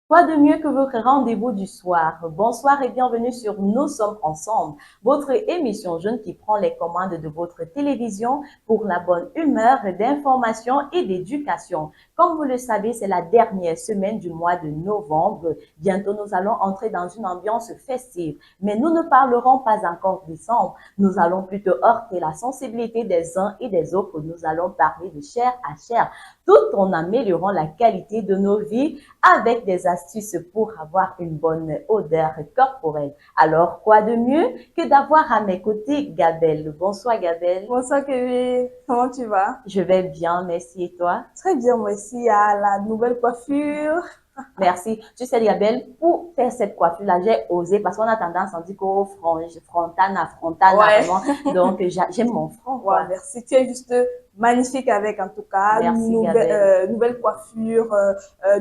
Quoi de mieux que votre rendez-vous du soir? Bonsoir et bienvenue sur Nous sommes ensemble, votre émission jeune qui prend les commandes de votre télévision pour la bonne humeur d'information et d'éducation. Comme vous le savez, c'est la dernière semaine du mois de novembre. Bientôt, nous allons entrer dans une ambiance festive. Mais nous ne parlerons pas encore décembre. Nous allons plutôt heurter la sensibilité des uns et des autres. Nous allons parler de chair à chair, tout en améliorant la qualité de nos vies avec des astuces pour avoir une bonne odeur corporelle. Alors, quoi de mieux que d'avoir à mes côtés Gabelle. Bonsoir Gabelle. Bonsoir Kevin, comment tu vas? Je vais bien, merci. Et toi? Très bien, moi aussi, à la nouvelle coiffure. Merci. Tu sais, Gabelle, pour faire cette coiffure-là, j'ai osé parce qu'on a tendance à dire qu'au frontana, Ouais, vraiment. Donc, j'aime mon front, ouais, quoi. merci. Tu es juste magnifique avec, en tout cas, Merci Gabelle. nouvelle coiffure,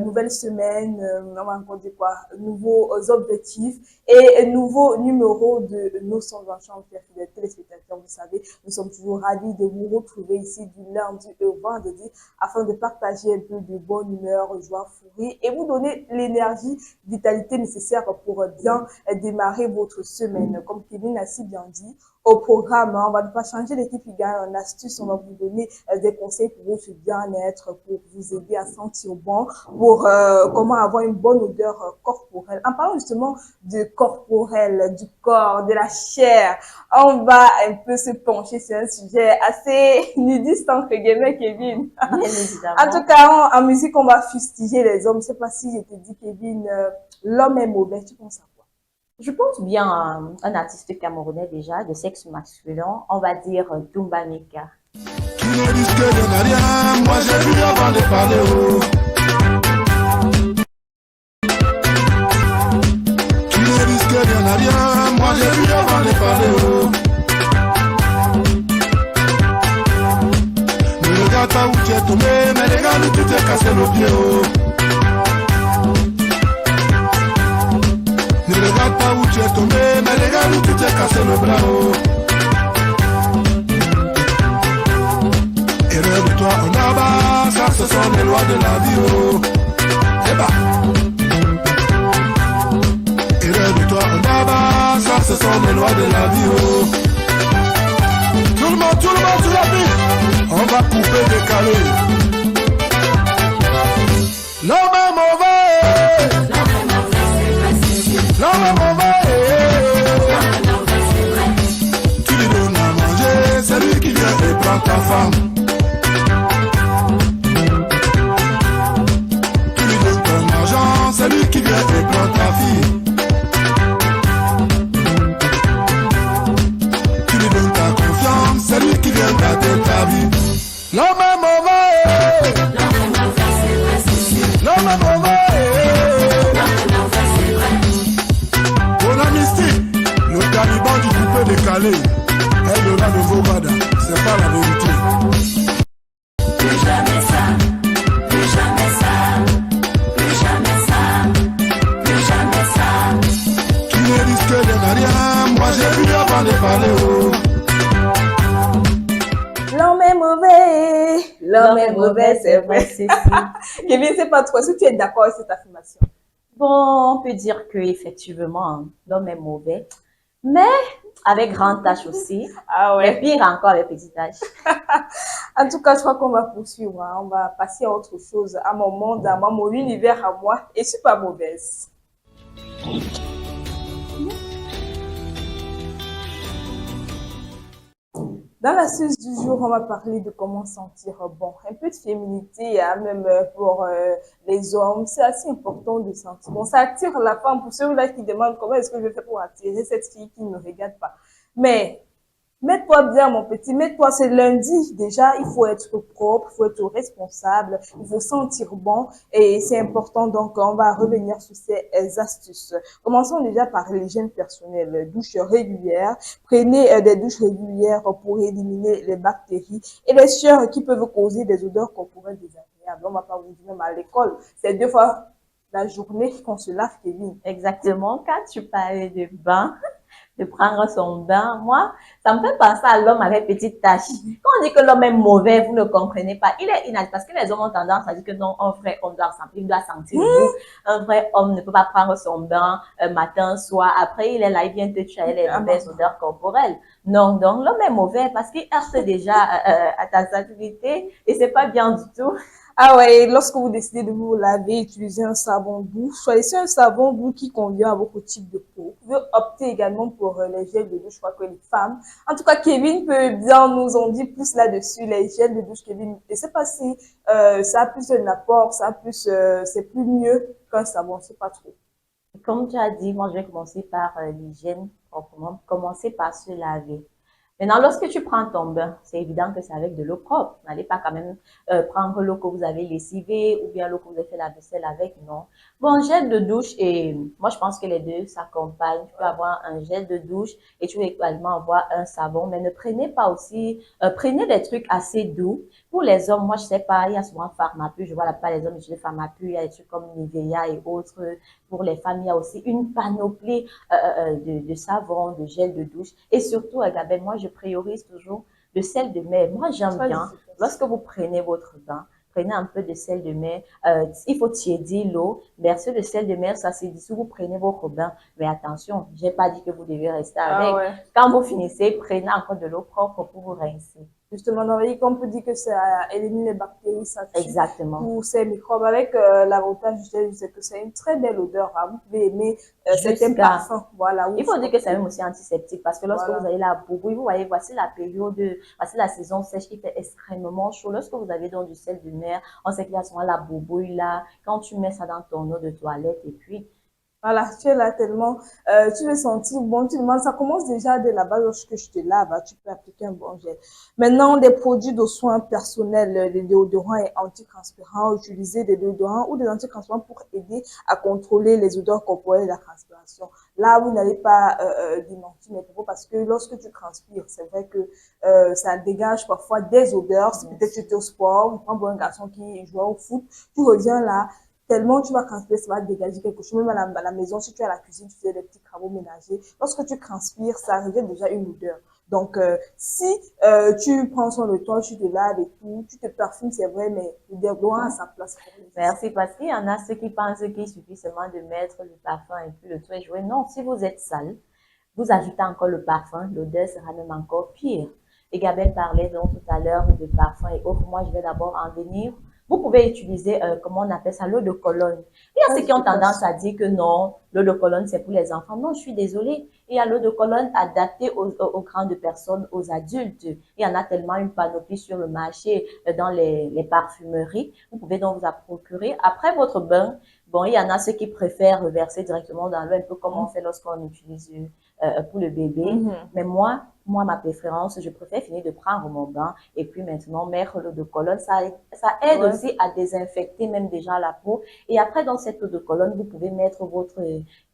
nouvelle semaine, on va encore dire quoi, nouveaux objectifs et nouveau numéro de Nous sommes ensemble, chers fidèles téléspectateurs. Vous savez, nous sommes toujours ravis de vous retrouver ici du lundi au vendredi afin de partager un peu de bonne humeur, joie, fourie et vous donner l'énergie, vitalité nécessaire pour bien démarrer votre semaine. Comme Kevin a si bien dit, au programme, on va ne pas changer l'équipe qui gagne en astuce, on va vous donner des conseils pour votre bien-être, pour vous aider à sentir bon, pour comment avoir une bonne odeur corporelle. En parlant justement de corporel, du corps, de la chair, on va un peu se pencher sur un sujet assez nudiste entre guillemets, Kevin. Bien En tout évidemment. cas, en musique, on va fustiger les hommes. Je sais pas si je te dis, Kevin, l'homme est mauvais, tu penses à quoi? Je pense bien à un artiste camerounais déjà, de sexe masculin, on va dire Toumba Meka. Tu ne risques de rien, moi j'ai vu avant de parler. Oh. Tu ne risques de rien, moi j'ai vu avant de parler. Oh. Ne regarde pas où tu es tombé, mais regarde où tu t'es cassé le pied. Oh. Ne regarde pas où tu es tombé, mais regarde où tu t'es cassé le bras. Oh. Et rêve-toi en bas, ça ce sont les lois de la vie. Oh. Eh bah. Et rêve-toi en bas, ça ce sont les lois de la vie. Oh. Tout le monde sur la vie. On va couper, décaler. L'homme est mauvais. L'homme est mauvais. Tu lui donnes à manger, c'est lui qui vient et prend ta femme. Tu lui donnes ton argent, c'est lui qui vient et prend ta fille. Tu lui donnes ta confiance, c'est lui qui vient gâter ta vie. L'homme est mauvais. L'homme est mauvais. Pour l'amnistie, le taliban du coupé décalé est le rat de Vogada. C'est pas la vérité. Plus jamais ça, plus jamais ça, plus jamais ça, plus jamais ça. Tu ne risques de rien, moi j'ai vu avant de parler. Oh. L'homme est mauvais. L'homme est mauvais, c'est vrai. c'est ça. Kevin, c'est pas trop. Est-ce que tu es d'accord avec cette affirmation? Bon, on peut dire que effectivement, l'homme est mauvais, mais avec grande tâche aussi. Ah Mais ouais. pire encore avec petite tâche. En tout cas, je crois qu'on va poursuivre. Hein. On va passer à autre chose, à mon monde, à moi, mon univers à moi. Et je suis pas mauvaise. Dans l'astuce du jour, on va parler de comment sentir bon. Un peu de féminité, hein, même pour les hommes, c'est assez important de sentir bon. Ça attire la femme pour ceux-là qui demandent comment est-ce que je fais pour attirer cette fille qui ne me regarde pas. Mais mets-toi bien, mon petit. Mets-toi, c'est lundi. Déjà, il faut être propre, il faut être responsable, il faut sentir bon et c'est important. Donc, on va revenir sur ces astuces. Commençons déjà par l'hygiène personnelle. Douche régulière. Prenez des douches régulières pour éliminer les bactéries et les sueurs qui peuvent causer des odeurs corporelles désagréables. On va pas vous dire même à l'école. C'est 2 fois la journée qu'on se lave, Kevin. Exactement, quand tu parlais de bain, de prendre son bain. Moi, ça me fait penser à l'homme avec petite tache. Quand on dit que l'homme est mauvais, vous ne comprenez pas. Il est inadapté parce que les hommes ont tendance à dire que non, un vrai homme doit sentir le goût. Un vrai homme ne peut pas prendre son bain matin, soir. Après, il est là, il vient te tuer les mauvaises odeurs corporelles. Non, donc l'homme est mauvais parce qu'il heurte déjà à ta sensibilité et c'est pas bien du tout. Ah ouais, lorsque vous décidez de vous laver, utilisez un savon doux. Choisissez un savon doux qui convient à votre type de peau. Vous pouvez opter également pour les gels de douche. Je crois que les femmes, en tout cas Kevin peut bien nous en dire plus là-dessus. Les gels de douche, Kevin, je sais pas si ça a plus de apport, ça a plus, c'est plus mieux qu'un savon, c'est pas trop. Comme tu as dit, moi, je vais commencer par l'hygiène proprement. Commencer par se laver. Maintenant, lorsque tu prends ton bain, c'est évident que c'est avec de l'eau propre. N'allez pas quand même prendre l'eau que vous avez lessivée ou bien l'eau que vous avez fait la vaisselle avec, non. Bon, gel de douche et moi, je pense que les deux s'accompagnent. Tu peux avoir un gel de douche et tu peux également avoir un savon, mais ne prenez pas aussi, prenez des trucs assez doux. Pour les hommes, moi, je sais pas, il y a souvent Pharmapu, je vois la plupart des hommes utiliser Pharmapu, il y a des trucs comme Nivea et autres. Pour les femmes, il y a aussi une panoplie de savon, de gel de douche. Et surtout, Gabelle, moi, je priorise toujours le sel de mer. Moi, j'aime bien, lorsque vous prenez votre bain, prenez un peu de sel de mer. Il faut tiédir l'eau, verser le sel de mer, ça se dissout, vous prenez votre bain. Mais attention, j'ai pas dit que vous devez rester avec. Ouais. Quand vous finissez, prenez encore de l'eau propre pour vous rincer. Justement, dans on peut dire que ça élimine les bactéries, ça tue Exactement. tous ces microbes. Avec l'avantage du gel, c'est que c'est une très belle odeur. Hein. Vous pouvez aimer certains parfums. Voilà, il faut dire que c'est même aussi antiseptique parce que lorsque voilà. vous avez la boubouille, vous voyez, voici la période, voici la saison sèche qui fait extrêmement chaud. Lorsque vous avez donc du sel de mer, on sait qu'il y a souvent la boubouille là. Quand tu mets ça dans ton eau de toilette et puis Voilà, tu es là tellement, tu veux sentir bon, tu demandes, ça commence déjà dès la base, lorsque je te lave, hein, tu peux appliquer un bon gel. Maintenant, des produits de soins personnels, des déodorants et antitranspirants, utiliser des déodorants ou des antitranspirants pour aider à contrôler les odeurs corporelles et la transpiration. Là, vous n'allez pas démentir mes propos parce que lorsque tu transpires, c'est vrai que ça dégage parfois des odeurs. Si peut-être tu étais au sport, tu prends un garçon qui joue au foot, tu reviens là, tellement tu vas transpirer, ça va dégager quelque chose. Même à la maison, si tu es à la cuisine, tu fais des petits travaux ménagers. Lorsque tu transpires, ça revient déjà une odeur. Donc, si tu prends soin de toi, tu te laves et tout, tu te parfumes, c'est vrai, mais le déodorant a sa place. merci parce qu'il y en a ceux qui pensent qu'il suffit seulement de mettre le parfum et puis le tout est joué. Non, si vous êtes sale, vous ajoutez encore le parfum, l'odeur sera même encore pire. Et Gabelle parlait donc tout à l'heure de parfum et autres. Moi, je vais d'abord en venir. Vous pouvez utiliser, comment on appelle ça, l'eau de Cologne. Il y a ceux qui ont tendance à dire que non, l'eau de Cologne, c'est pour les enfants. Non, je suis désolée. Il y a l'eau de Cologne adaptée aux grandes personnes, aux adultes. Il y en a tellement une panoplie sur le marché, dans les parfumeries. Vous pouvez donc vous en procurer. Après votre bain, bon, il y en a ceux qui préfèrent verser directement dans l'eau, un peu comme on fait lorsqu'on utilise pour le bébé. Mais moi, ma préférence, je préfère finir de prendre mon bain et puis maintenant mettre l'eau de Cologne. Ça aide aussi à désinfecter même déjà la peau. Et après, dans cette eau de Cologne, vous pouvez mettre votre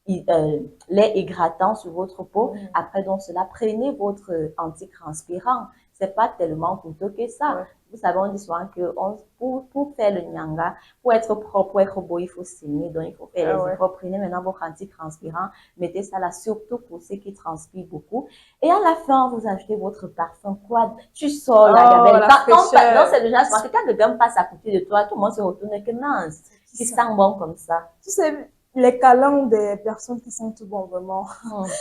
lait hydratant sur votre peau. Après, donc, cela, prenez votre antitranspirant. C'est pas tellement coûteux que ça. Vous savez, on dit souvent que pour faire le nyanga, pour être propre, pour être beau, il faut saigner. Donc, il faut faire les efforts. Prenez maintenant votre antitranspirant. Mettez ça là, surtout pour ceux qui transpirent beaucoup. Et à la fin, vous ajoutez votre parfum. Quoi? Tu sors la gamelle. Quand c'est déjà, quand quelqu'un passe à côté de toi, tout le monde se retourne que mince. Qui sent bon comme ça. Tu sais, les câlins des personnes qui sentent bon, vraiment.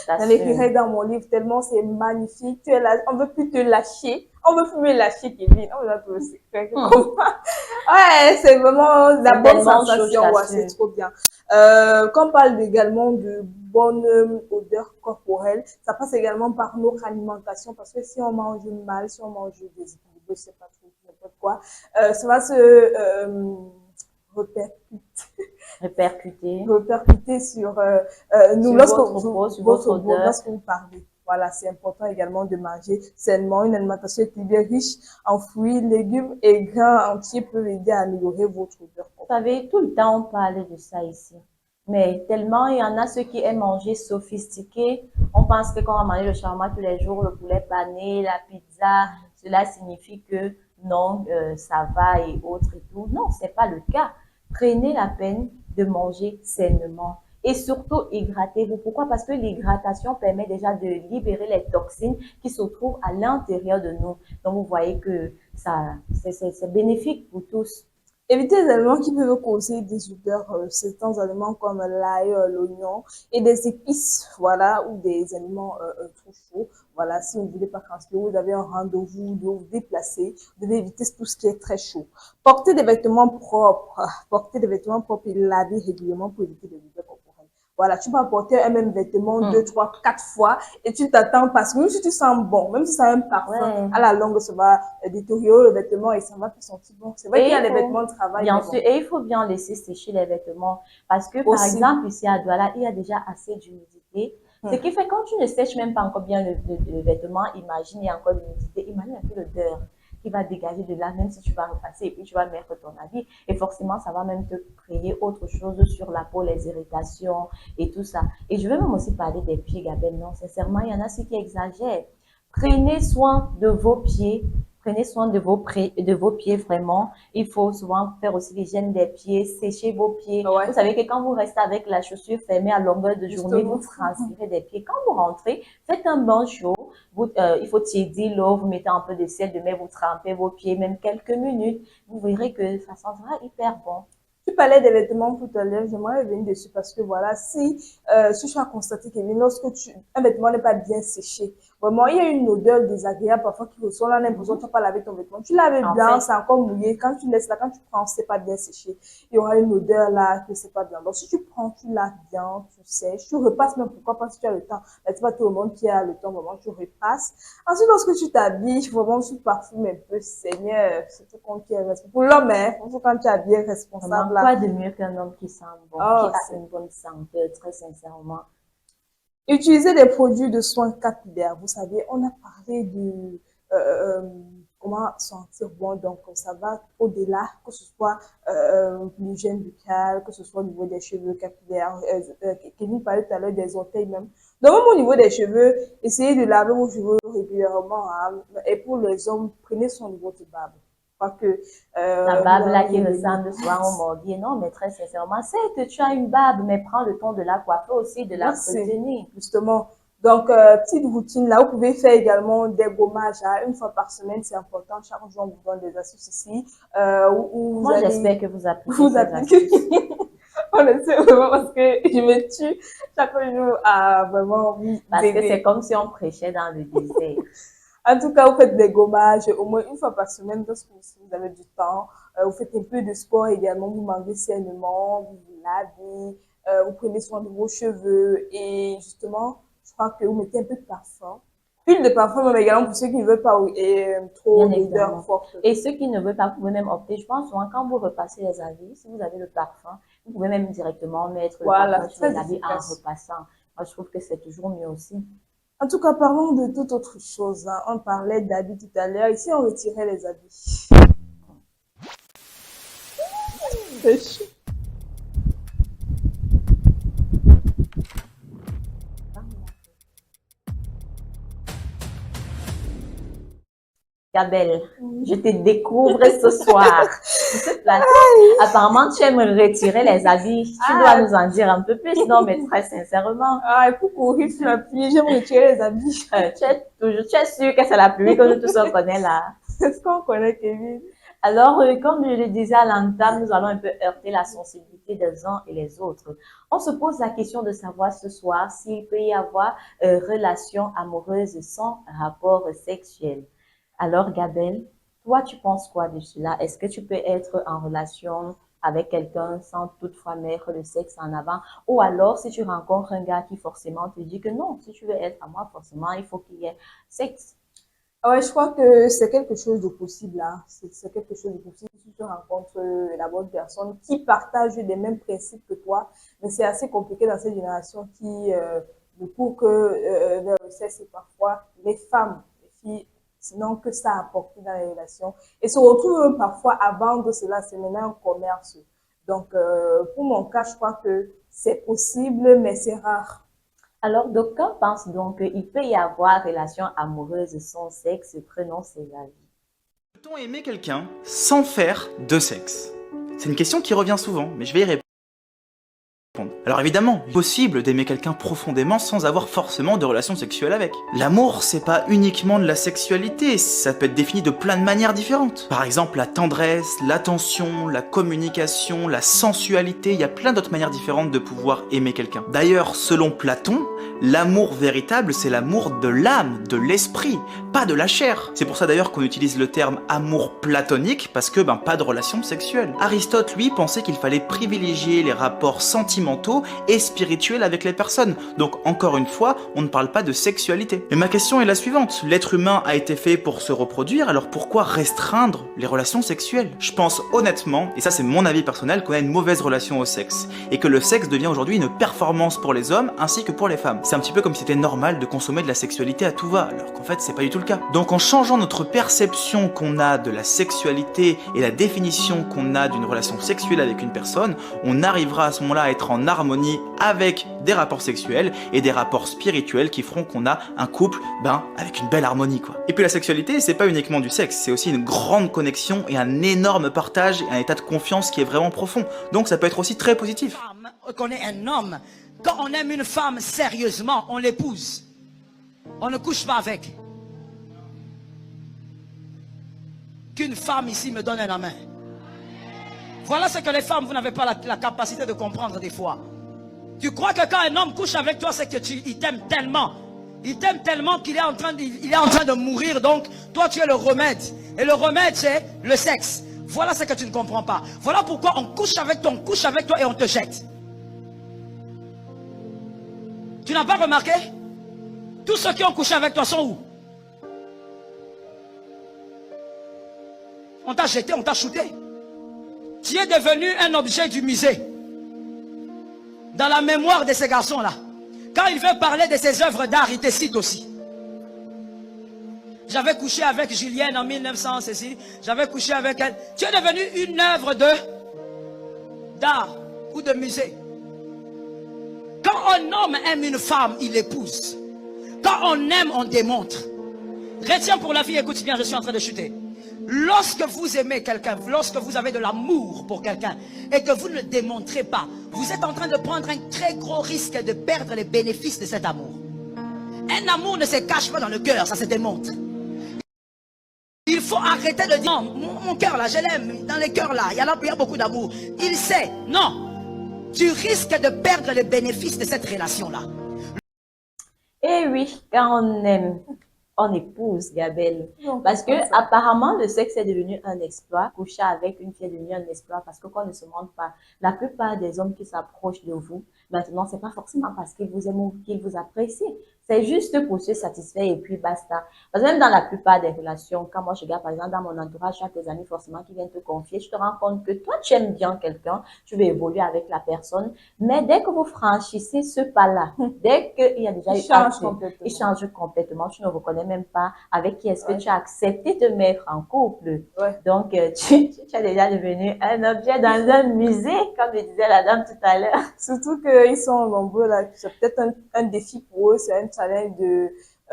J'en écrirai dans mon livre tellement c'est magnifique. Tu es là, on veut plus te lâcher. On veut plus me lâcher, Kevin. On veut plus secret. Ouais, c'est vraiment la bonne sensation. Ouais, c'est trop bien. Quand on parle également de bonne odeur corporelle, ça passe également par notre alimentation parce que si on mange mal, si on mange des équilibres, je sais pas trop, n'importe quoi, ça va se répercuter sur nous lorsque vous parlez. Voilà, c'est important également de manger sainement. Une alimentation équilibrée riche en fruits, légumes et grains entiers peut aider à améliorer votre odeur. Vous savez, tout le temps on parle de ça ici. Mais tellement il y en a ceux qui aiment manger sophistiqué. On pense que quand on va manger le shawarma tous les jours, le poulet pané, la pizza, cela signifie que non, ça va et autres et tout. Non, c'est pas le cas. Prenez la peine de manger sainement. et surtout hydratez-vous. Pourquoi? Parce que l'hydratation permet déjà de libérer les toxines qui se trouvent à l'intérieur de nous. Donc, vous voyez que ça, c'est bénéfique pour tous. Évitez les aliments qui peuvent causer des odeurs, certains aliments comme l'ail, l'oignon et des épices, voilà, ou des aliments trop chauds. Voilà, si vous ne voulez pas transpirer, vous avez un rendez-vous, vous devez vous déplacer, vous devez éviter tout ce qui est très chaud. Portez des vêtements propres et lavez régulièrement pour éviter les odeurs corporelles. Voilà, tu peux porter un même vêtement 2, 3, 4 fois et tu t'attends parce que même si tu sens bon, même si ça a un parfum, à la longue, ça va détériorer le vêtement et ça va plus sentir bon. C'est vrai qu'il y a des vêtements de travail. Bien sûr, et il faut bien laisser sécher les vêtements parce que, par exemple, ici à Douala, il y a déjà assez d'humidité. Ce qui fait quand tu ne sèches même pas encore bien le vêtement, imagine, il y a encore l'humidité, imagine un peu l'odeur qui va dégager de là, même si tu vas repasser et puis tu vas mettre ton habit. Et forcément, ça va même te créer autre chose sur la peau, les irritations et tout ça. Et je vais même aussi parler des pieds, Gabelle. Non, sincèrement, il y en a ceux qui exagèrent. Prenez soin de vos pieds. Prenez soin de vos pieds vraiment. Il faut souvent faire aussi l'hygiène des pieds, sécher vos pieds. Ouais. Vous savez que quand vous restez avec la chaussure fermée à longueur de journée, Justement. vous transpirez des pieds. Quand vous rentrez, faites un bain chaud. Il faut tiédir l'eau, vous mettez un peu de sel de mer, vous trempez vos pieds, même quelques minutes. Vous verrez que ça sentira hyper bon. Tu parlais des vêtements tout à l'heure, j'aimerais revenir dessus parce que voilà, si tu as constaté que lorsque un vêtement n'est pas bien séché, vraiment, il y a une odeur désagréable parfois qui ressort, là, l'impression que tu n'as pas lavé ton vêtement. Tu laves bien, c'est encore mouillé. Quand tu laisses là, quand tu prends, c'est pas bien séché. Il y aura une odeur là que c'est pas bien. Donc, si tu prends, tu laves bien, tu sèches, tu repasses même, pourquoi pas si tu as le temps. Mais c'est pas tout le monde qui a le temps, vraiment, tu repasses. Ensuite, lorsque tu t'habilles, vraiment, tu parfumes un peu, Seigneur, c'est tout quand tu es responsable. Pour l'homme, hein, quand tu es bien responsable. Quoi de mieux qu'un homme qui sent bon, qui a une bonne santé, très sincèrement. Utiliser des produits de soins capillaires. Vous savez, on a parlé de comment sentir bon, donc ça va au-delà, que ce soit l'hygiène buccale, que ce soit au niveau des cheveux capillaires. Kevin parlait tout à l'heure des orteils même. Donc même au niveau des cheveux, essayez de laver vos cheveux régulièrement. Hein, et pour les hommes, prenez soin de votre barbe. Que, la barbe là qui ressemble souvent au morbier, non, mais très sincèrement, certes, tu as une barbe, mais prends le temps de la coiffer aussi, de l'entretenir. Justement. Donc, petite routine là, vous pouvez faire également des gommages une fois par semaine, c'est important. Chaque jour, on vous donne des astuces ici. Moi, j'espère que vous appliquez ces astuces. On le sait vraiment parce que je me tue chaque jour à vraiment parce que c'est comme si on prêchait dans le désert. En tout cas, vous faites des gommages au moins une fois par semaine lorsque vous avez du temps. Vous faites un peu de sport également, vous mangez sainement, vous vous lavez, vous prenez soin de vos cheveux et justement, je crois que vous mettez un peu de parfum. Huile de parfum même également pour ceux qui ne veulent pas trop d'odeur forte. Et ceux qui ne veulent pas, vous pouvez même opter, je pense souvent quand vous repassez les habits, si vous avez le parfum, vous pouvez même directement mettre le parfum sur les habits en repassant. Moi, je trouve que c'est toujours mieux aussi. En tout cas, parlons de toute autre chose. Hein. On parlait d'habits tout à l'heure. Ici, on retirait les habits. C'est chaud. Gabelle, je te découvre ce soir. Apparemment, tu aimes retirer les habits. Tu dois nous en dire un peu plus. Non, mais très sincèrement. Il faut courir sur la pluie. J'aime retirer les habits. Tu es sûr que c'est la pluie que nous tous on connaît là. Est-ce qu'on connaît, Kevin? Alors, comme je le disais à l'entame, nous allons un peu heurter la sensibilité des uns et les autres. On se pose la question de savoir ce soir s'il peut y avoir relation amoureuse sans rapport sexuel. Alors, Gabelle, toi, tu penses quoi de cela? Est-ce que tu peux être en relation avec quelqu'un sans toutefois mettre le sexe en avant? Ou alors, si tu rencontres un gars qui forcément te dit que non, si tu veux être à moi, forcément, il faut qu'il y ait sexe. Ouais, je crois que c'est quelque chose de possible. Hein. C'est quelque chose de possible si tu rencontres la bonne personne qui partage les mêmes principes que toi. Mais c'est assez compliqué dans cette génération qui ne court que vers le sexe et parfois les femmes, les filles, sinon que ça apporte dans les relations. Et se retrouvent parfois à vendre cela, c'est maintenant un commerce. Donc, pour mon cas, je crois que c'est possible, mais c'est rare. Alors, d'aucuns pensent donc qu'il peut y avoir relation amoureuse sans sexe, prenons ces avis. Peut-on aimer quelqu'un sans faire de sexe? C'est une question qui revient souvent, mais je vais y répondre. Alors évidemment, il est possible d'aimer quelqu'un profondément sans avoir forcément de relation sexuelle avec. L'amour, c'est pas uniquement de la sexualité, ça peut être défini de plein de manières différentes. Par exemple, la tendresse, l'attention, la communication, la sensualité, il y a plein d'autres manières différentes de pouvoir aimer quelqu'un. D'ailleurs, selon Platon, l'amour véritable, c'est l'amour de l'âme, de l'esprit, pas de la chair. C'est pour ça d'ailleurs qu'on utilise le terme amour platonique, parce que pas de relation sexuelle. Aristote, lui, pensait qu'il fallait privilégier les rapports sentimentaux et spirituels avec les personnes. Donc encore une fois, on ne parle pas de sexualité. Mais ma question est la suivante. L'être humain a été fait pour se reproduire, alors pourquoi restreindre les relations sexuelles? Je pense honnêtement, et ça c'est mon avis personnel, qu'on a une mauvaise relation au sexe. Et que le sexe devient aujourd'hui une performance pour les hommes ainsi que pour les femmes. C'est un petit peu comme si c'était normal de consommer de la sexualité à tout va, alors qu'en fait c'est pas du tout le cas. Donc en changeant notre perception qu'on a de la sexualité et la définition qu'on a d'une relation sexuelle avec une personne, on arrivera à ce moment-là à être en harmonie avec des rapports sexuels et des rapports spirituels qui feront qu'on a un couple, avec une belle harmonie quoi. Et puis la sexualité, c'est pas uniquement du sexe, c'est aussi une grande connexion et un énorme partage et un état de confiance qui est vraiment profond. Donc ça peut être aussi très positif. Qu'on est un homme, quand on aime une femme sérieusement, on l'épouse. On ne couche pas avec. Qu'une femme ici me donne la main. Voilà ce que les femmes, vous n'avez pas la capacité de comprendre des fois. Tu crois que quand un homme couche avec toi, c'est que il t'aime tellement. Il t'aime tellement qu'il est en train de mourir. Donc, toi, tu es le remède. Et le remède, c'est le sexe. Voilà ce que tu ne comprends pas. Voilà pourquoi on couche avec toi et on te jette. Tu n'as pas remarqué? Tous ceux qui ont couché avec toi sont où? On t'a jeté, on t'a shooté. Tu es devenu un objet du musée. Dans la mémoire de ces garçons-là. Quand il veut parler de ses œuvres d'art, il te cite aussi. J'avais couché avec Julienne en 1900, ceci. J'avais couché avec elle. Tu es devenu une œuvre d'art ou de musée. Quand un homme aime une femme, il l'épouse. Quand on aime, on démontre. Retiens pour la vie, écoute bien, je suis en train de chuter. Lorsque vous aimez quelqu'un, lorsque vous avez de l'amour pour quelqu'un et que vous ne le démontrez pas, vous êtes en train de prendre un très gros risque de perdre les bénéfices de cet amour. Un amour ne se cache pas dans le cœur, ça se démontre. Il faut arrêter de dire, non, mon cœur là, je l'aime, dans les cœurs là, il y a beaucoup d'amour. Il sait, non, tu risques de perdre les bénéfices de cette relation-là. Eh oui, quand on aime, on épouse, Gabelle. Parce que apparemment, le sexe est devenu un exploit. Coucher avec une fille est devenu un exploit parce que qu'on ne se montre pas. La plupart des hommes qui s'approchent de vous, maintenant, c'est pas forcément parce qu'ils vous aiment ou qu'ils vous apprécient. C'est juste pour se satisfaire et puis basta. Parce que même dans la plupart des relations, quand moi je regarde par exemple dans mon entourage, tu as tes amis forcément qui viennent te confier, je te rends compte que toi tu aimes bien quelqu'un, tu veux évoluer avec la personne, mais dès que vous franchissez ce pas-là, dès qu'il y a déjà il change complètement, tu ne reconnais même pas avec qui est-ce que tu as accepté de te mettre en couple. Donc tu es déjà devenu un objet dans un musée, comme le disait la dame tout à l'heure. Surtout qu'ils sont nombreux là, c'est peut-être un défi pour eux, c'est un challenge de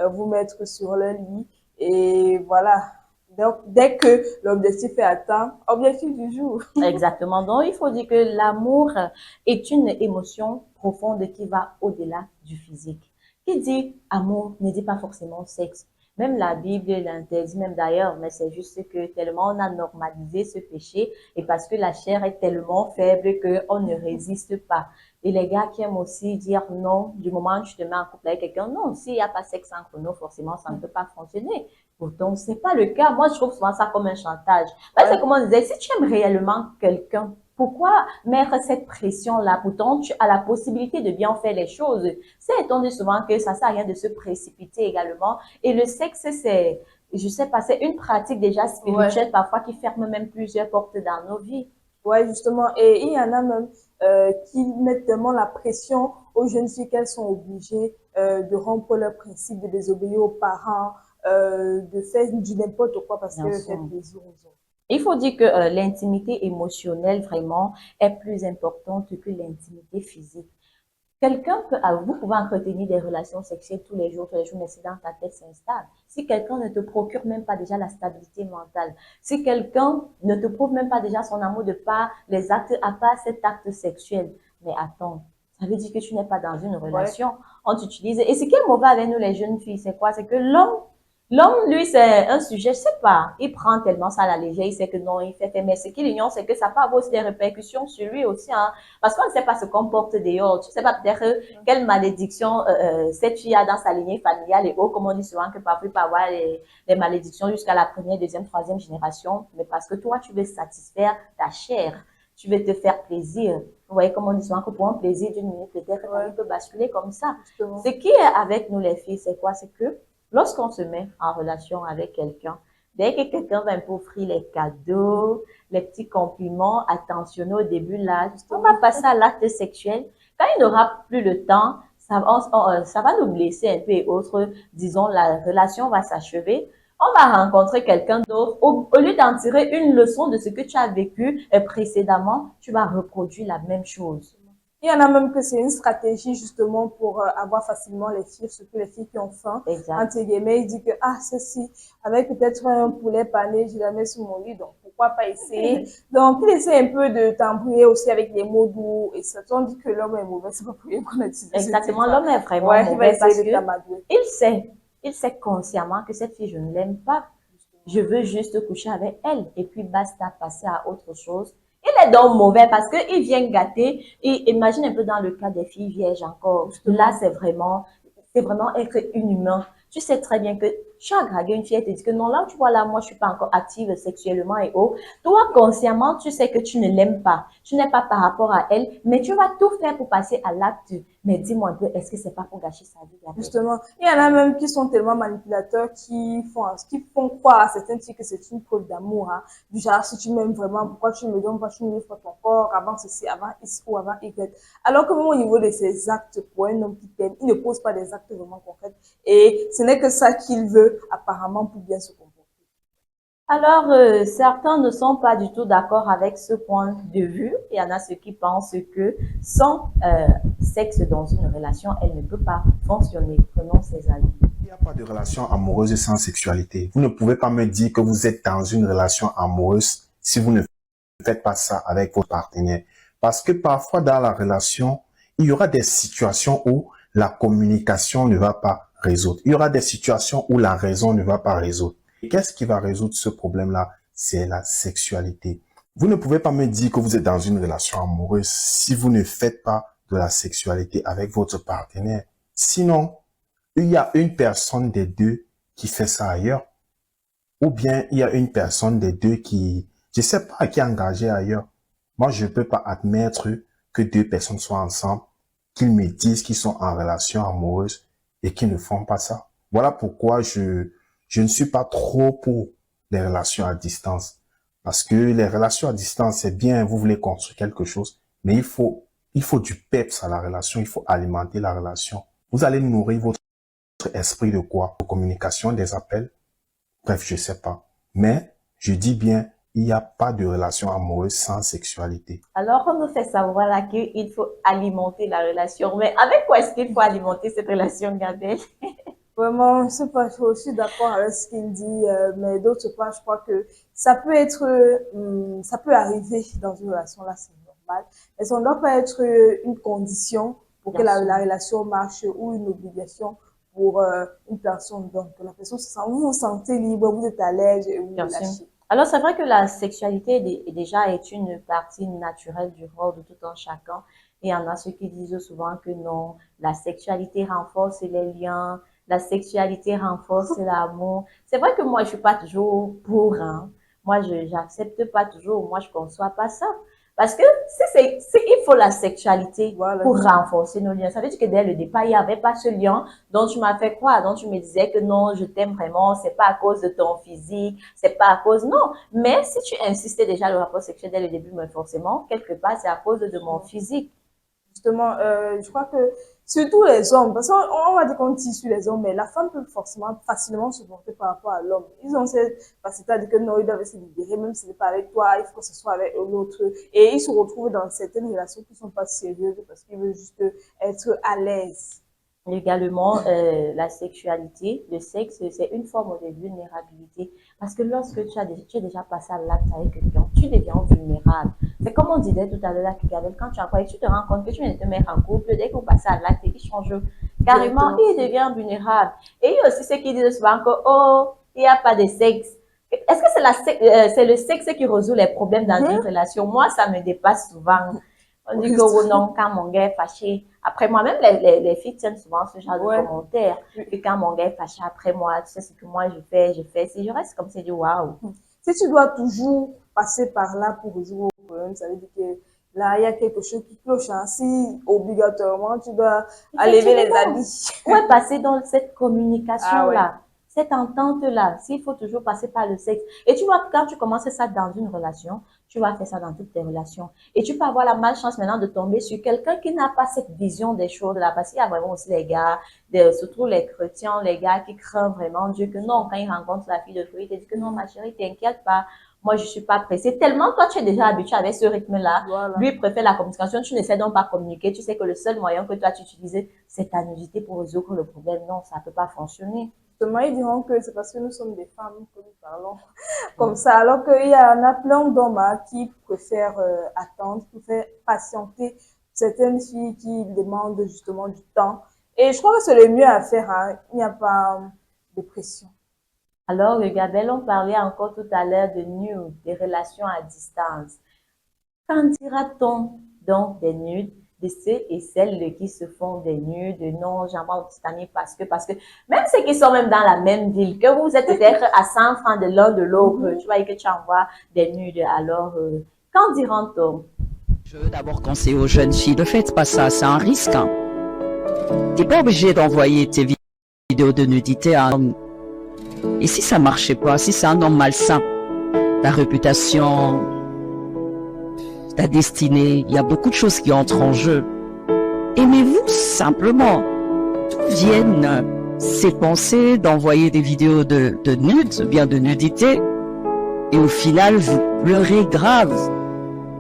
vous mettre sur leur lit et voilà. Donc, dès que l'objectif est atteint, objectif du jour. Exactement. Donc, il faut dire que l'amour est une émotion profonde qui va au-delà du physique. Qui dit amour ne dit pas forcément sexe. Même la Bible l'interdit, même d'ailleurs, mais c'est juste que tellement on a normalisé ce péché et parce que la chair est tellement faible qu'on ne résiste pas. Et les gars qui aiment aussi dire non, du moment où tu te mets en couple avec quelqu'un, non, s'il n'y a pas sexe entre nous, forcément, ça ne peut pas fonctionner. Pourtant, c'est pas le cas. Moi, je trouve souvent ça comme un chantage. C'est comme on disait, si tu aimes réellement quelqu'un, pourquoi mettre cette pression-là? Pourtant, tu as la possibilité de bien faire les choses. C'est étonné souvent que ça sert à rien de se précipiter également. Et le sexe, c'est, je sais pas, c'est une pratique déjà spirituelle parfois qui ferme même plusieurs portes dans nos vies. Ouais, justement. Et il y en a même qui mettent tellement la pression aux jeunes filles qu'elles sont obligées de rompre leur principe, de désobéir aux parents, de faire du n'importe quoi parce qu'elles fait plaisir aux autres. Il faut dire que l'intimité émotionnelle vraiment est plus importante que l'intimité physique. Quelqu'un peut, vous pouvez entretenir des relations sexuelles tous les jours, mais si dans ta tête c'est instable. Si quelqu'un ne te procure même pas déjà la stabilité mentale, si quelqu'un ne te prouve même pas déjà son amour de part les actes, à part cet acte sexuel, Mais attends, ça veut dire que tu n'es pas dans une relation. On t'utilise. Et ce qui est mauvais avec nous, les jeunes filles, c'est quoi? C'est que l'homme, lui, c'est un sujet, je sais pas. Il prend tellement ça à la légère, il sait que non, il fait. Mais ce qu'il ignore, c'est que ça peut avoir aussi des répercussions sur lui aussi, hein. Parce qu'on ne sait pas ce qu'on porte dehors. Tu sais pas peut-être quelle malédiction cette fille a dans sa lignée familiale et autres. Comme on dit souvent que parfois il peut avoir des malédictions jusqu'à la première, deuxième, troisième génération. Mais parce que toi, tu veux satisfaire ta chair. Tu veux te faire plaisir. Vous voyez, comme on dit souvent que pour un plaisir d'une minute, peut-être ta vie peut basculer comme ça. Justement. Ce qui est avec nous les filles, c'est quoi? C'est que lorsqu'on se met en relation avec quelqu'un, dès que quelqu'un va un peu offrir les cadeaux, les petits compliments attentionnés au début, là, on va passer à l'acte sexuel. Quand il n'aura plus le temps, ça va nous blesser un peu et autres. Disons, la relation va s'achever. On va rencontrer quelqu'un d'autre. Au lieu d'en tirer une leçon de ce que tu as vécu précédemment, tu vas reproduire la même chose. Il y en a même que c'est une stratégie justement pour avoir facilement les filles, surtout les filles qui ont faim. Exact. Entre guillemets, il dit que, ah, ceci, avec peut-être un poulet pané, je la mets sur mon lit, donc pourquoi pas essayer. Donc, il essaie un peu de t'embrouiller aussi avec des mots doux. Et ça, on dit que l'homme est mauvais, c'est pas pour rien qu'on a dit. Exactement, l'homme est vraiment Ouais, il va mauvais parce essayer de que t'amadouer. il sait consciemment que cette fille, je ne l'aime pas. Je veux juste coucher avec elle et puis basta, passer à autre chose. Il est donc mauvais parce qu'il vient gâter. Et imagine un peu dans le cas des filles vierges encore. Là, c'est vraiment être inhumain. Tu sais très bien que tu as dragué une fille, elle te dit que non, là, tu vois, là, moi, je suis pas encore active sexuellement et autres. Toi, consciemment, tu sais que tu ne l'aimes pas. Tu n'es pas par rapport à elle, mais tu vas tout faire pour passer à l'acte. Mais dis-moi un peu, est-ce que c'est pas pour gâcher sa vie? Justement, il y en a même qui sont tellement manipulateurs qui font croire à certaines filles que c'est une preuve d'amour, hein. Du genre, si tu m'aimes vraiment, pourquoi tu me donnes, pourquoi tu me livres ton corps avant ceci, avant X ou avant Y. Alors que même au niveau de ces actes pour un homme qui t'aime, il ne pose pas des actes vraiment concrets. Et ce n'est que ça qu'il veut, apparemment, pour bien se comporter. Alors, certains ne sont pas du tout d'accord avec ce point de vue. Il y en a ceux qui pensent que sans sexe dans une relation, elle ne peut pas fonctionner. Prenons ces avis. Il n'y a pas de relation amoureuse sans sexualité. Vous ne pouvez pas me dire que vous êtes dans une relation amoureuse si vous ne faites pas ça avec votre partenaire. Parce que parfois dans la relation, il y aura des situations où la communication ne va pas résoudre. Il y aura des situations où la raison ne va pas résoudre. Et qu'est-ce qui va résoudre ce problème-là? C'est la sexualité. Vous ne pouvez pas me dire que vous êtes dans une relation amoureuse si vous ne faites pas de la sexualité avec votre partenaire. Sinon, il y a une personne des deux qui fait ça ailleurs. Ou bien il y a une personne des deux qui, je sais pas, qui est engagée ailleurs. Moi, je ne peux pas admettre que deux personnes soient ensemble, qu'ils me disent qu'ils sont en relation amoureuse et qu'ils ne font pas ça. Voilà pourquoi je ne suis pas trop pour les relations à distance. Parce que les relations à distance, c'est bien, vous voulez construire quelque chose, mais il faut du peps à la relation, il faut alimenter la relation. Vous allez nourrir votre esprit de quoi? De communication, des appels? Bref, je sais pas. Mais, je dis bien, il n'y a pas de relation amoureuse sans sexualité. Alors, on nous fait savoir là qu'il faut alimenter la relation. Mais avec quoi est-ce qu'il faut alimenter cette relation, Gabriel? Vraiment, je sais pas, je suis aussi d'accord avec ce qu'il dit, mais d'autre part, je crois que ça peut être, ça peut arriver dans une relation, là, c'est normal, mais ça ne doit pas être une condition pour que la relation marche ou une obligation pour une personne. Donc, la personne se sent, vous vous sentez libre, vous êtes à l'aise et vous vous lâchez. Alors, c'est vrai que la sexualité déjà est une partie naturelle du rôle de tout un chacun. Et il y en a ceux qui disent souvent que non, la sexualité renforce les liens, la sexualité renforce l'amour. C'est vrai que moi, je suis pas toujours pour, hein. Moi, j'accepte pas toujours, moi, je conçois pas ça. Parce que il faut la sexualité pour renforcer nos liens. Ça veut dire que dès le départ, il n'y avait pas ce lien dont tu m'as fait croire, dont tu me disais que non, je t'aime vraiment, c'est pas à cause de ton physique, c'est pas à cause, non. Mais si tu insistais déjà le rapport sexuel dès le début, mais forcément, quelque part, c'est à cause de mon physique. Justement, je crois que surtout les hommes, parce qu'on va dire qu'on tire sur les hommes, mais la femme peut facilement se porter par rapport à l'homme. Ils ont cette facilité à dire que non, ils doivent se libérer, même si ce n'est pas avec toi, il faut que ce soit avec l'autre. Et ils se retrouvent dans certaines relations qui ne sont pas sérieuses parce qu'ils veulent juste être à l'aise. Également, la sexualité, le sexe, c'est une forme de vulnérabilité. Parce que lorsque tu es déjà passé à l'acte avec quelqu'un, tu deviens vulnérable. C'est comme on disait tout à l'heure, là, Gabriel, quand tu as quoi, tu te rends compte que tu viens de te mettre en couple, dès que vous passez à l'acte, il change carrément, il devient vulnérable. Et il y a aussi ceux qui disent souvent que, oh, il n'y a pas de sexe. Est-ce que c'est le sexe qui résout les problèmes dans une relation? Moi, ça me dépasse souvent. On dit que oh non, quand mon gars est fâché, après moi, même les filles tiennent souvent ce genre de commentaires. Que quand mon gars est fâché après moi, tu sais ce que moi je fais. Si je reste comme ça, je dis waouh. Si tu dois toujours passer par là pour résoudre le problème, ça veut dire que là, il y a quelque chose qui cloche. Hein. Si obligatoirement, tu dois enlever les habits. Ouais, passer dans cette communication-là. Cette entente-là, s'il faut toujours passer par le sexe. Et tu vois, quand tu commences ça dans une relation, tu vas faire ça dans toutes tes relations. Et tu peux avoir la malchance maintenant de tomber sur quelqu'un qui n'a pas cette vision des choses là. Parce qu'il y a vraiment aussi les gars, surtout les chrétiens, les gars qui craignent vraiment Dieu que non, quand ils rencontrent la fille de Dieu, ils te disent que non, ma chérie, t'inquiète pas. Moi, je suis pas pressée. Tellement toi, tu es déjà habitué avec ce rythme-là. Voilà. Lui, il préfère la communication. Tu n'essaies donc pas de communiquer. Tu sais que le seul moyen que toi, tu utilises, c'est ta nudité pour résoudre le problème. Non, ça peut pas fonctionner. Ils diront que c'est parce que nous sommes des femmes que nous parlons comme ça, alors qu'il y en a plein d'hommes qui préfèrent attendre, qui préfèrent patienter certaines filles qui demandent justement du temps. Et je crois que c'est le mieux à faire, hein. Il n'y a pas de pression. Alors, Gabriel, on parlait encore tout à l'heure de nudes, des relations à distance. Qu'en dira-t-on donc des nudes? De ceux et celles qui se font des nudes, non, j'envoie au petit ami parce que, même ceux qui sont même dans la même ville, que vous êtes peut-être à 100 francs de l'un de l'autre, tu vois, que tu envoies des nudes, alors, qu'en dira-t-on? Je veux d'abord conseiller aux jeunes filles, ne faites pas ça, c'est un risque. Hein. T'es pas obligé d'envoyer tes vidéos de nudité à un homme. Et si ça marchait pas, si c'est un homme malsain, ta réputation, ta destinée, il y a beaucoup de choses qui entrent en jeu. Aimez-vous simplement. D'où viennent ces pensées d'envoyer des vidéos de nudes, bien de nudité, et au final, vous pleurez grave.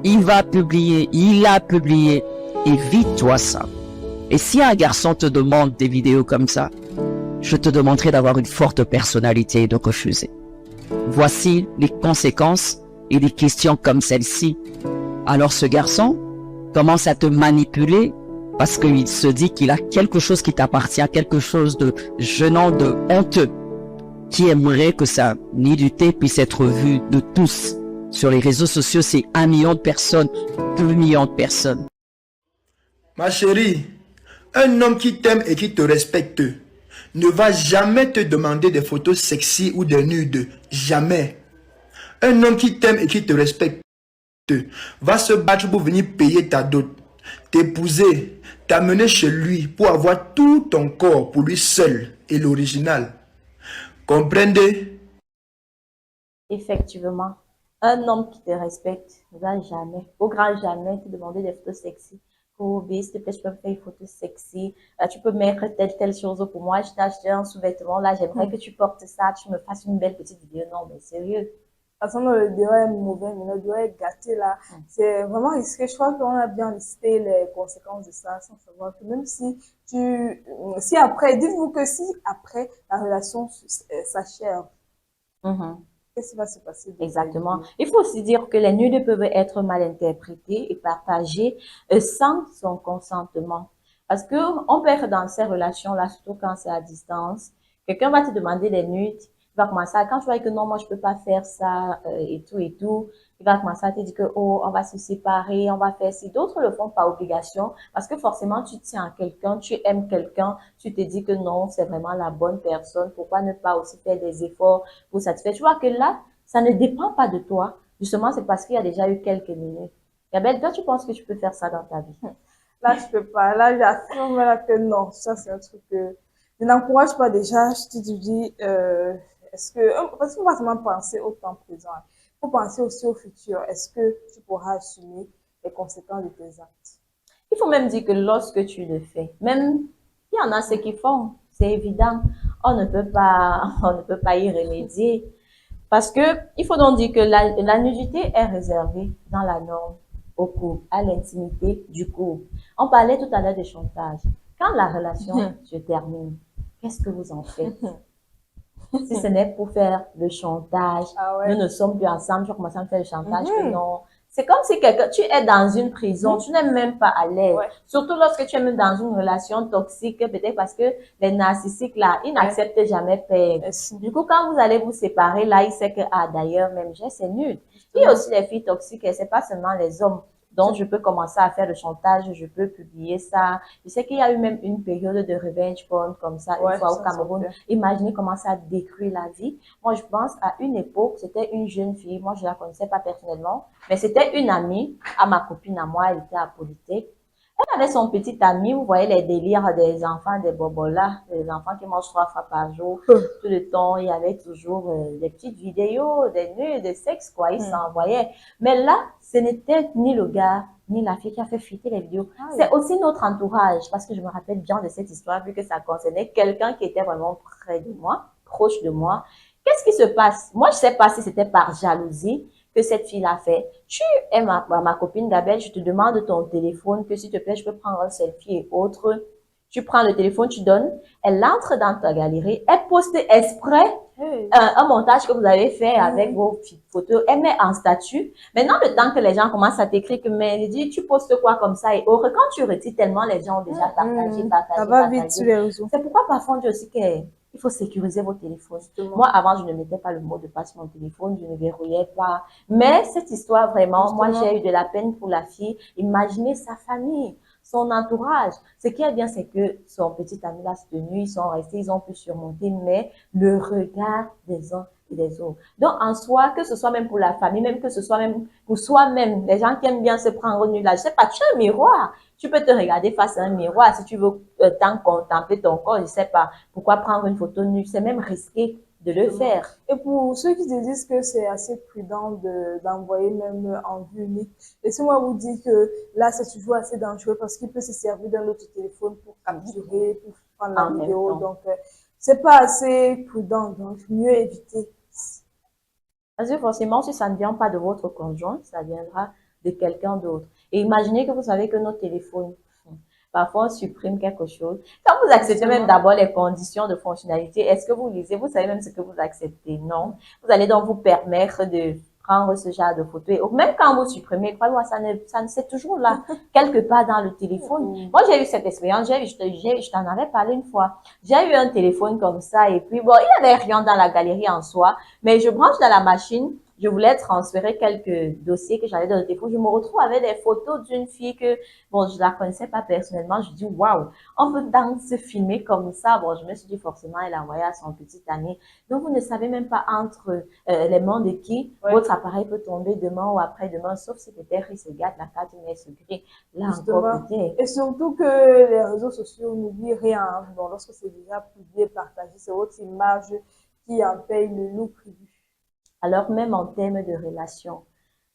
Il a publié, évite-toi ça. Et si un garçon te demande des vidéos comme ça, je te demanderai d'avoir une forte personnalité et de refuser. Voici les conséquences et des questions comme celle-ci. Alors ce garçon commence à te manipuler parce qu'il se dit qu'il a quelque chose qui t'appartient, quelque chose de gênant, de honteux, qui aimerait que sa nudité puisse être vue de tous. Sur les réseaux sociaux, c'est 1 million de personnes, 2 millions de personnes. Ma chérie, un homme qui t'aime et qui te respecte ne va jamais te demander des photos sexy ou des nudes. Jamais. Un homme qui t'aime et qui te respecte va se battre pour venir payer ta dot, t'épouser, t'amener chez lui pour avoir tout ton corps pour lui seul et l'original. Comprenez? Effectivement, un homme qui te respecte ne va jamais, au grand jamais, te demander des photos sexy. Oh, s'il te plaît, tu peux me faire une photo sexy. Tu peux mettre telle chose pour moi. Je t'ai acheté un sous-vêtement. Là, j'aimerais que tu portes ça. Tu me fasses une belle petite vidéo. Non, mais sérieux. De toute façon, le doigt est mauvais, mais le doigt est gâté là. C'est vraiment risqué. Je crois qu'on a bien listé les conséquences de ça, sans savoir que même si après, dites-vous que si après la relation s'achève, qu'est-ce qui va se passer? Exactement. Il faut aussi dire que les nudes peuvent être mal interprétés et partagés sans son consentement. Parce que on peut être dans ces relations-là, surtout quand c'est à distance. Quelqu'un va te demander des nudes. Il va commencer à, quand tu vois que non, moi, je peux pas faire ça et tout, il va commencer à te dire que, oh, on va se séparer, on va faire ci. D'autres le font par obligation parce que forcément, tu tiens à quelqu'un, tu aimes quelqu'un, tu te dis que non, c'est vraiment la bonne personne. Pourquoi ne pas aussi faire des efforts pour satisfaire? Tu vois que là, ça ne dépend pas de toi. Justement, c'est parce qu'il y a déjà eu quelques minutes. Gabriel, toi, tu penses que tu peux faire ça dans ta vie? Là, je peux pas. Là, j'affirme là que non. Ça, c'est un truc que je n'encourage pas déjà. Je te dis, parce qu'on va seulement penser au temps présent. Il faut penser aussi au futur. Est-ce que tu pourras assumer les conséquences de tes actes? Il faut même dire que lorsque tu le fais, même, il y en a ceux qui font, c'est évident, on ne peut pas y remédier. Parce que, il faut donc dire que la nudité est réservée dans la norme au couple, à l'intimité du couple. On parlait tout à l'heure de chantage. Quand la relation se termine, qu'est-ce que vous en faites? si ce n'est pour faire le chantage, Ah nous ouais. ne sommes plus ensemble, tu commences à me faire le chantage que non. C'est comme si quelqu'un, tu es dans une prison, tu n'es même pas à l'aise. Ouais. Surtout lorsque tu es même dans une relation toxique, peut-être parce que les narcissiques là, ils n'acceptent jamais perdre. Merci. Du coup, quand vous allez vous séparer, là, il sait que, ah, d'ailleurs, même j'ai, c'est nul. Il y a aussi les filles toxiques, et c'est pas seulement les hommes. Donc, je peux commencer à faire le chantage, je peux publier ça. Je sais qu'il y a eu même une période de revenge porn comme ça, Ouais, une fois au ça, Cameroun. ça fait. Imaginez comment ça détruit la vie. Moi, je pense à une époque, c'était une jeune fille. Moi, je la connaissais pas personnellement, mais c'était une amie à ma copine à moi. Elle était à Polytech. Elle avait son petit ami, vous voyez les délires des enfants, des bobos là, les enfants qui mangent 3 fois par jour. Tout le temps, il y avait toujours des petites vidéos, des nus, des sexes, quoi, ils s'envoyaient. Mais là, ce n'était ni le gars, ni la fille qui a fait fuiter les vidéos. C'est aussi notre entourage, parce que je me rappelle bien de cette histoire, vu que ça concernait quelqu'un qui était vraiment près de moi, proche de moi. Qu'est-ce qui se passe? Moi, je sais pas si c'était par jalousie que cette fille l'a fait. Tu es ma copine Gabelle, je te demande ton téléphone, que s'il te plaît, je peux prendre un selfie et autres. Tu prends le téléphone, tu donnes. Elle entre dans ta galerie, elle poste exprès un montage que vous avez fait avec vos photos. Elle met en statut. Maintenant, le temps que les gens commencent à t'écrire que, mais dis, tu postes quoi comme ça et autres. Quand tu retires tellement, les gens ont déjà partagé. Ça va vite sur les réseaux. C'est pourquoi parfois on dit aussi qu'il faut sécuriser vos téléphones. Justement. Moi, avant, je ne mettais pas le mot de passe sur mon téléphone, je ne verrouillais pas. Mais cette histoire, vraiment, moi, j'ai eu de la peine pour la fille. Imaginez sa famille, son entourage. Ce qui est bien, c'est que son petit ami là, cette nuit, ils sont restés, ils ont pu surmonter, mais le regard des uns et des autres. Donc, en soi, que ce soit même pour la famille, même que ce soit même pour soi-même, les gens qui aiment bien se prendre nu là, je sais pas, tu as un miroir. Tu peux te regarder face à un miroir si tu veux tant contempler ton corps, je sais pas. Pourquoi prendre une photo nue? C'est même risqué de le faire. Et pour ceux qui te disent que c'est assez prudent d'envoyer même en vue unique, laissez-moi vous dire que là, c'est toujours assez dangereux parce qu'il peut se servir d'un autre téléphone pour capturer, pour prendre la vidéo. Donc, c'est pas assez prudent. Donc, mieux éviter. Parce que forcément, si ça ne vient pas de votre conjoint, ça viendra de quelqu'un d'autre. Et imaginez que vous savez que nos téléphones, parfois on supprime quelque chose. Quand vous acceptez même d'abord les conditions de fonctionnalité, est-ce que vous lisez, vous savez même ce que vous acceptez? Non. Vous allez donc vous permettre de prendre ce genre de photos. Et même quand vous supprimez, croyez-moi, c'est toujours là, quelque part dans le téléphone. Moi, j'ai eu cette expérience, je t'en avais parlé une fois. J'ai eu un téléphone comme ça et puis bon, il n'y avait rien dans la galerie en soi, mais je branche dans la machine. Je voulais transférer quelques dossiers que j'avais dans le téléphone. Je me retrouve avec des photos d'une fille que, bon, je la connaissais pas personnellement. Je dis, waouh, on peut donc se filmer comme ça. Bon, je me suis dit, forcément, elle a envoyé à son petit ami. Donc, vous ne savez même pas entre les mains de qui votre appareil peut tomber demain ou après-demain, sauf si peut-être il se gâte la carte, mais il se grille. Là, encore peut-être. Et surtout que les réseaux sociaux n'oublient rien. Hein. Bon, lorsque c'est déjà publié, partagé, c'est votre image qui en paye le loup tribut. Alors, même en termes de relations,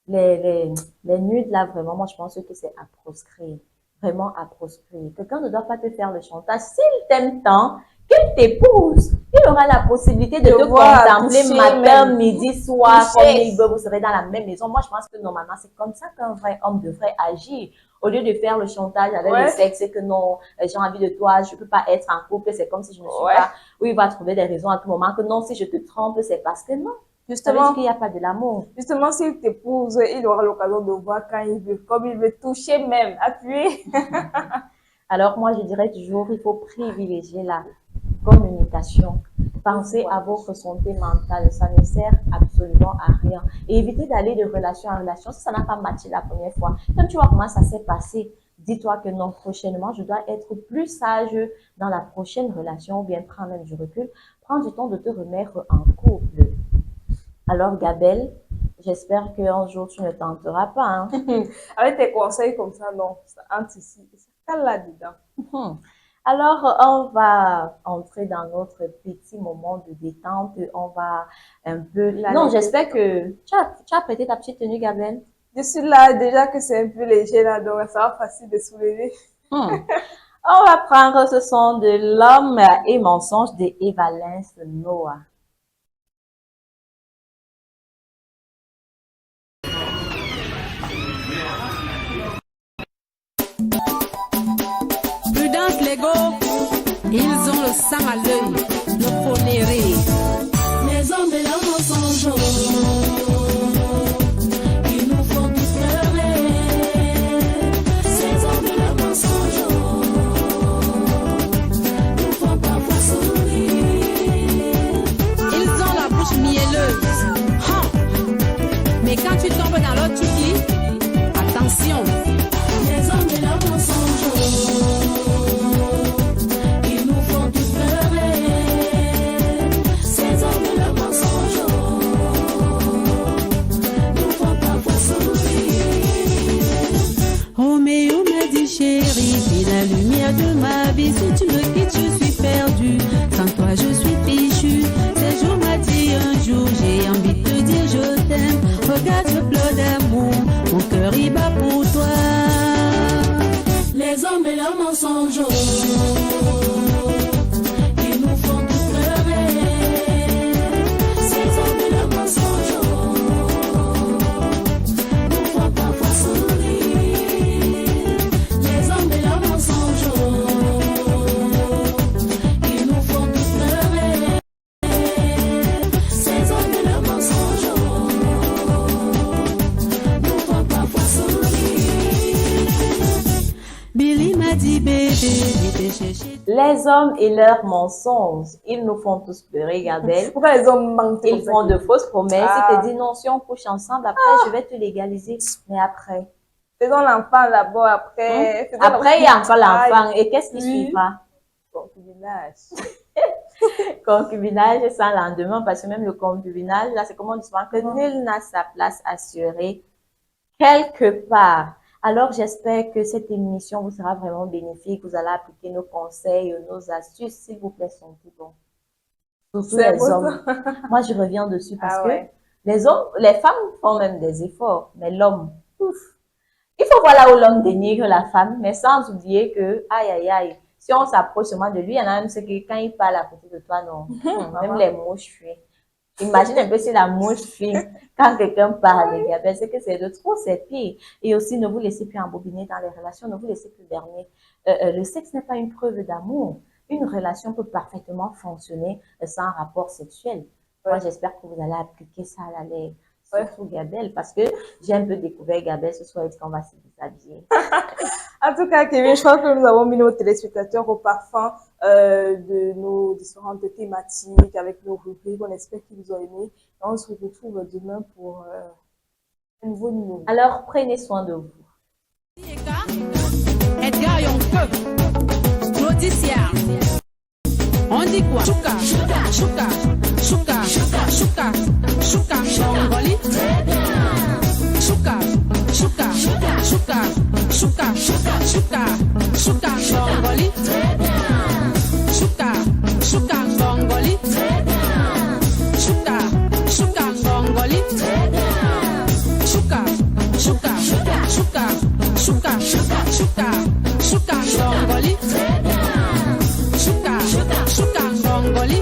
les nudes, là, vraiment, moi, je pense que c'est à proscrire. Vraiment à proscrire. Quelqu'un ne doit pas te faire le chantage. S'il t'aime tant, qu'il t'épouse, il aura la possibilité de te contempler matin, midi, soir, comme il veut. Vous serez dans la même maison. Moi, je pense que normalement, c'est comme ça qu'un vrai homme devrait agir. Au lieu de faire le chantage avec le sexe, c'est que non, j'ai envie de toi, je peux pas être en couple, c'est comme si je ne suis pas. Oui, il va trouver des raisons à tout moment que non, si je te trompe, c'est parce que non. Justement, qu'il n'y a pas de l'amour. Justement, s'il t'épouse, il aura l'occasion de voir quand il veut, comme il veut toucher même, appuyer. Alors, moi, je dirais toujours, il faut privilégier la communication. Pensez à votre santé mentale, ça ne sert absolument à rien. Et évitez d'aller de relation en relation si ça n'a pas matché la première fois. Quand tu vois comment ça s'est passé, dis-toi que non, prochainement, je dois être plus sage dans la prochaine relation ou bien prendre même du recul. Prends du temps de te remettre en couple. Alors, Gabelle, j'espère qu'un jour, tu ne tenteras pas. Hein. Avec tes conseils comme ça, non, ça entre ici, ça là-dedans. Alors, on va entrer dans notre petit moment de détente. On va un peu... Non, j'espère que tu as prêté ta petite tenue, Gabelle. Je suis là, déjà que c'est un peu léger là, donc ça va facile de soulever. On va prendre ce son de L'homme et mensonge de Evalence Noah. Prudence, les gars, ils ont le sang à l'œil, le ponéré. hommes et leurs mensonges, ils nous font tous pleurer. Ces hommes et leurs mensonges nous font parfois sourire. Ils ont la bouche mielleuse. Mais quand tu tombes dans l'autre, tu dis attention. Les hommes et leurs mensonges, ils nous font tous pleurer. Ces hommes et leurs mensonges nous font parfois sourire. Roméo m'a dit chérie, t'es la lumière de ma vie. Si tu me quittes, je suis perdue. Sans toi, je suis fichue. Ce jour m'a dit un jour, j'ai envie de te dire je t'aime. Regarde, je pleure d'amour, mon cœur y bat pour toi. Les hommes et leurs mensonges, ils nous font tous pleurer. Ces hommes et leurs mensonges nous font parfois sourire. Les hommes et leurs mensonges, ils nous font tous pleurer. Ces hommes et leurs mensonges nous font parfois sourire. Billy m'a dit bébé, j'étais chercher. Les hommes et leurs mensonges, ils nous font tous pleurer, Gabelle. Pourquoi les hommes mentent? Ils font de fausses promesses. Ah. Ils te disent non, si on couche ensemble, après je vais te légaliser. Mais après, Faisons l'enfant d'abord, après. faisons après il y a encore l'enfant. l'enfant. Et qu'est-ce qui Oui. suivra? Concubinage. Concubinage sans lendemain, parce que même le concubinage, là, c'est comme on dit souvent que nul n'a sa place assurée quelque part. Alors, j'espère que cette émission vous sera vraiment bénéfique. Vous allez appliquer nos conseils, nos astuces, s'il vous plaît, sont tout bons. Surtout C'est les beau, ça. hommes. Moi, je reviens dessus parce Ah que ouais. les hommes, les femmes font même des efforts, mais l'homme, ouf. Il faut voir là où l'homme dénigre la femme, mais sans oublier que, aïe, aïe, aïe, si on s'approche seulement de lui, il y en a même, c'est que quand il parle à côté de toi, non. Même les mouches fuient. Imagine un peu si la mouche fuit quand quelqu'un parle, Gabriel, c'est que c'est de trop, c'est pire. Et aussi, ne vous laissez plus embobiner dans les relations, ne vous laissez plus berner. Le sexe n'est pas une preuve d'amour. Une relation peut parfaitement fonctionner sans rapport sexuel. Moi, j'espère que vous allez appliquer ça à la lettre. Surtout Gabelle, parce que j'ai un peu découvert Gabelle ce soir, est-ce qu'on va se déshabiller? En tout cas, Kevin, je crois que nous avons mis nos téléspectateurs au parfum de nos différentes thématiques avec nos rubriques. On espère qu'ils vous ont aimé. Et on se retrouve demain pour un nouveau numéro. Alors, prenez soin de vous. Edgar Yonke, Claudicia. On dit quoi? Chouka, chouka, chouka, chouka, chouka, chouka, Chongoli. Chouka, chouka, chouka, chouka, chouka, chouka, chouka, Chongoli. Chouka, chouka, Chongoli. Chouka, chouka, Chongoli. Chouka, chouka, chouka, chouka, chouka, chouka, chouka, Chongoli. Chouka, chouka, Chongoli.